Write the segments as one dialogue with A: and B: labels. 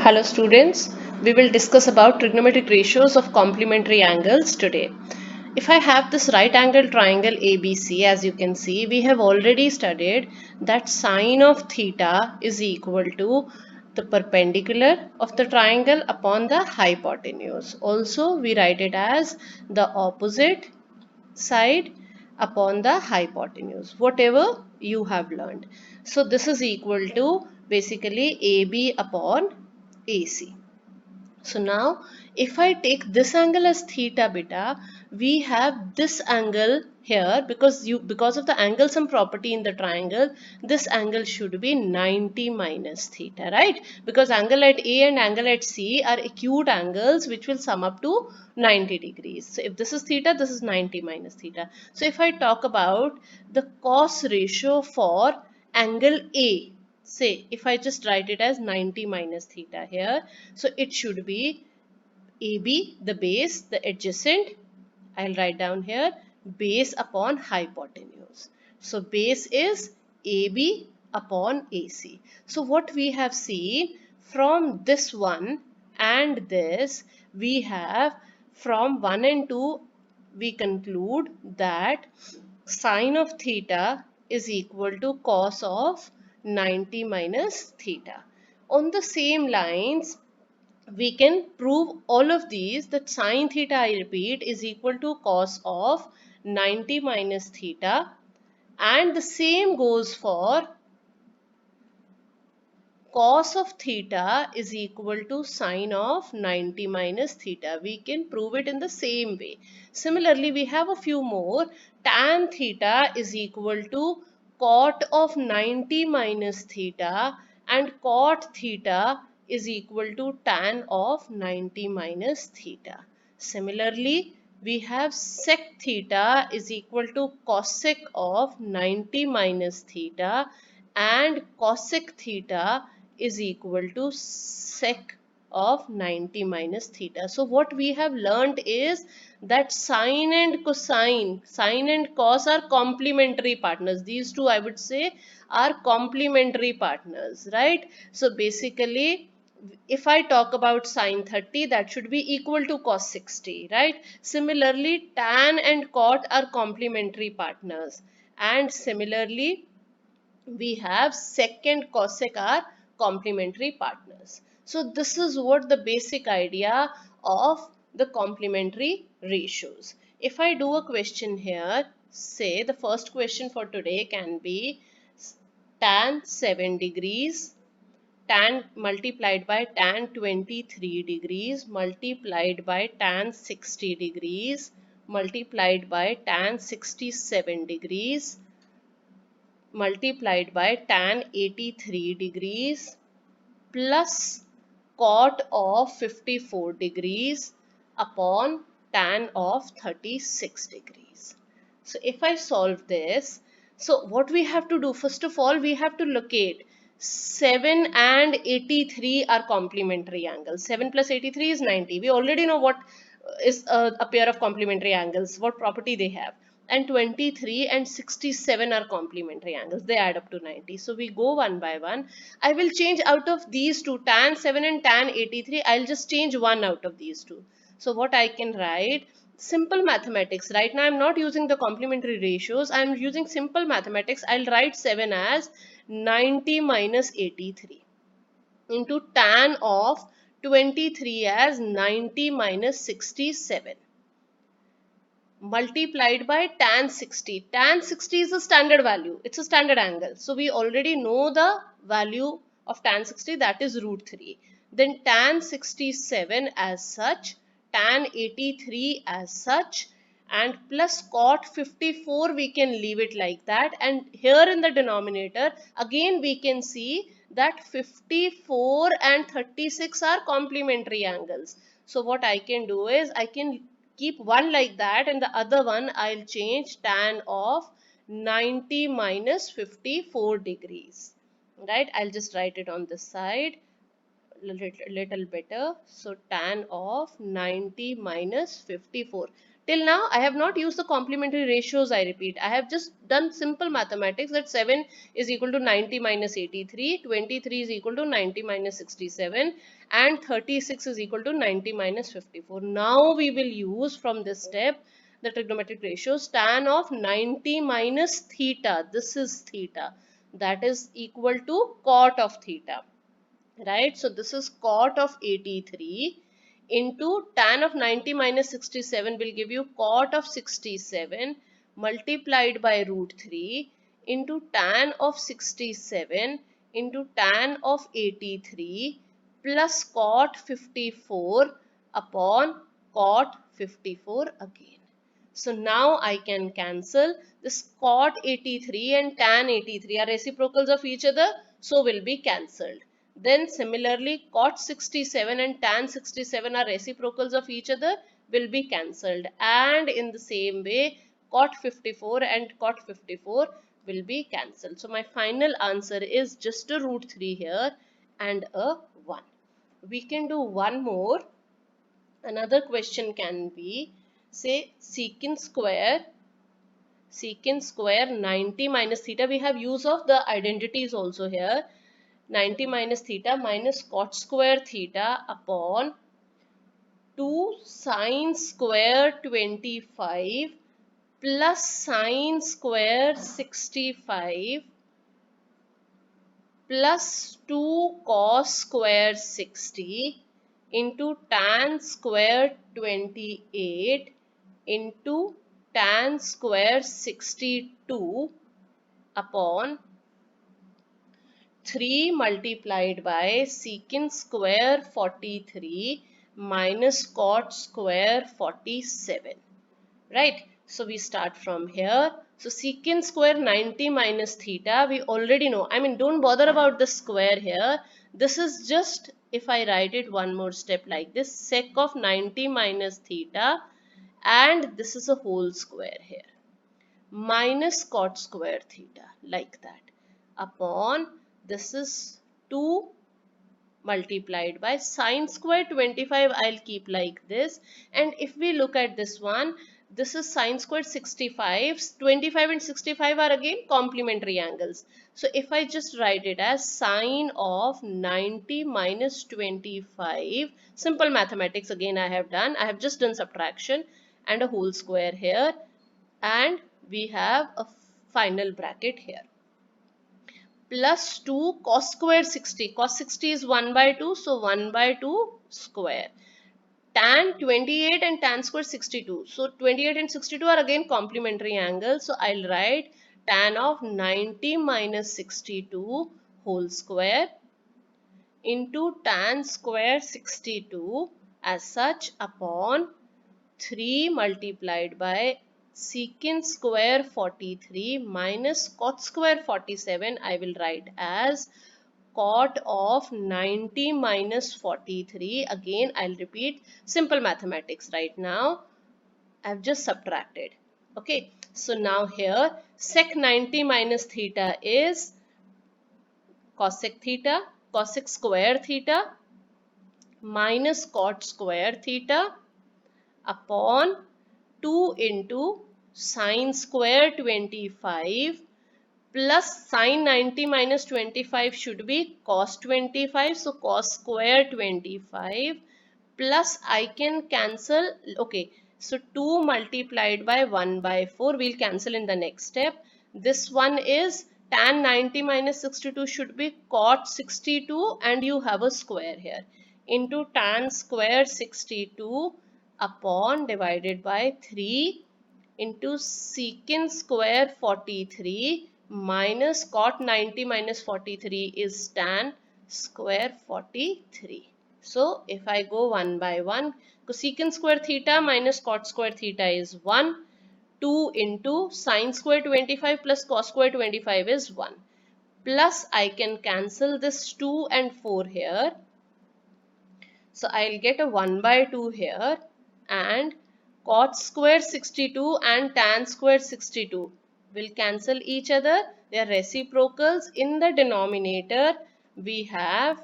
A: Hello students, we will discuss about trigonometric ratios of complementary angles today. If I have this right angle triangle ABC, as you can see, we have already studied that sine of theta is equal to the perpendicular of the triangle upon the hypotenuse. Also, we write it as the opposite side upon the hypotenuse, whatever you have learned. So this is equal to basically AB upon AC. So now if I take this angle as theta beta, we have this angle here because of the angle sum property in the triangle, this angle should be 90 minus theta, right? Because angle at A and angle at C are acute angles which will sum up to 90 degrees. So if this is theta, this is 90 minus theta. So if I talk about the cos ratio for angle A, say if I just write it as 90 minus theta here, so it should be AB, the base, the adjacent, I'll write down here, base upon hypotenuse. So base is AB upon AC. So what we have seen from this one and this, we have from 1 and 2, we conclude that sine of theta is equal to cos of 90 minus theta. On the same lines, we can prove all of these, that sine theta, I repeat, is equal to cos of 90 minus theta, and the same goes for cos of theta is equal to sine of 90 minus theta. We can prove it in the same way. Similarly, we have a few more. Tan theta is equal to cot of 90 minus theta, and cot theta is equal to tan of 90 minus theta. Similarly, we have sec theta is equal to cosec of 90 minus theta, and cosec theta is equal to sec of 90 minus theta. So what we have learned is that sine and cosine, sine and cos are complementary partners. These two, I would say, are complementary partners, right? So basically, if I talk about sine 30, that should be equal to cos 60, right? Similarly, tan and cot are complementary partners, and similarly we have sec and cosec are complementary partners. So this is what the basic idea of the complementary ratios. If I do a question here, say the first question for today can be tan 7 degrees, tan multiplied by tan 23 degrees multiplied by tan 60 degrees multiplied by tan 67 degrees multiplied by tan 83 degrees plus cot of 54 degrees upon tan of 36 degrees. So if I solve this, so what we have to do, first of all, we have to locate 7 and 83 are complementary angles. 7 plus 83 is 90. We already know what is a pair of complementary angles, what property they have. And 23 and 67 are complementary angles. They add up to 90. So we go one by one. I will change out of these two, tan 7 and tan 83. I'll just change one out of these two. So what I can write, simple mathematics. Right now I'm not using the complementary ratios. I'm using simple mathematics. I'll write 7 as 90 minus 83 into tan of 23 as 90 minus 67 multiplied by tan 60. Tan 60 is a standard value. It's a standard angle. So we already know the value of tan 60, that is root 3. Then tan 67 as such, tan 83 as such, and plus cot 54 we can leave it like that. And here in the denominator again we can see that 54 and 36 are complementary angles. So what I can do is I can keep one like that, and the other one I'll change tan of 90 minus 54 degrees, right? I'll just write it on this side little better. So tan of 90 minus 54. Till now, I have not used the complementary ratios, I repeat. I have just done simple mathematics that 7 is equal to 90 minus 83, 23 is equal to 90 minus 67, and 36 is equal to 90 minus 54. Now we will use from this step the trigonometric ratios. Tan of 90 minus theta, this is theta, that is equal to cot of theta. Right, so this is cot of 83 into tan of 90 minus 67 will give you cot of 67 multiplied by root 3 into tan of 67 into tan of 83 plus cot 54 upon cot 54 again. So now I can cancel this cot 83 and tan 83 are reciprocals of each other, so will be cancelled. Then similarly cot 67 and tan 67 are reciprocals of each other, will be cancelled. And in the same way cot 54 and cot 54 will be cancelled. So my final answer is just a root 3 here and a 1. We can do one more. Another question can be, say secant square 90 minus theta. We have use of the identities also here. 90 minus theta minus cot square theta upon 2 sine square 25 plus sine square 65 plus 2 cos square 60 into tan square 28 into tan square 62 upon 3 multiplied by secant square 43 minus cot square 47. Right, so we start from here. So secant square 90 minus theta, we already know. I mean, don't bother about the square here. This is just, if I write it one more step like this, sec of 90 minus theta, and this is a whole square here, minus cot square theta, like that, upon this is 2 multiplied by sine square 25. I'll keep like this. And if we look at this one, this is sine square 65. 25 and 65 are again complementary angles. So if I just write it as sine of 90 minus 25, simple mathematics again I have done. I have just done subtraction and a whole square here. And we have a final bracket here. Plus 2 cos square 60. Cos 60 is 1 by 2. So 1 by 2 square. Tan 28 and tan square 62. So 28 and 62 are again complementary angles. So I'll write tan of 90 minus 62 whole square into tan square 62 as such upon 3 multiplied by secant square 43 minus cot square 47. I will write as cot of 90 minus 43. Again, I'll repeat simple mathematics right now. I've just subtracted. Okay, so now here sec 90 minus theta is cosec theta, cosec square theta minus cot square theta upon 2 into sine square 25 plus sine 90 minus 25 should be cos 25. So cos square 25 plus I can cancel. Okay, so 2 multiplied by 1 by 4 we'll cancel in the next step. This one is tan 90 minus 62 should be cot 62 and you have a square here into tan square 62 upon divided by 3 into secant square 43 minus cot 90 minus 43 is tan square 43. So if I go one by one, cosecant square theta minus cot square theta is 1. 2 into sine square 25 plus cos square 25 is 1. Plus I can cancel this 2 and 4 here. So I'll get a 1 by 2 here, and cot square 62 and tan square 62 will cancel each other. They are reciprocals. In the denominator we have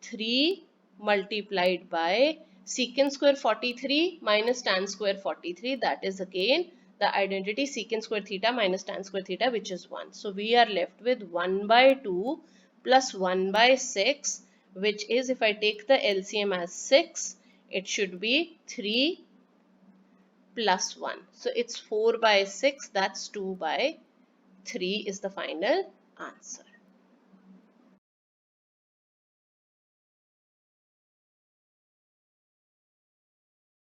A: 3 multiplied by Secant square 43 minus tan square 43, that is again the identity secant square theta minus tan square theta, which is 1. So we are left with 1 by 2 plus 1 by 6, which is, if I take the LCM as 6, it should be 3 plus 1. So it's 4 by 6, that's 2 by 3 is the final answer.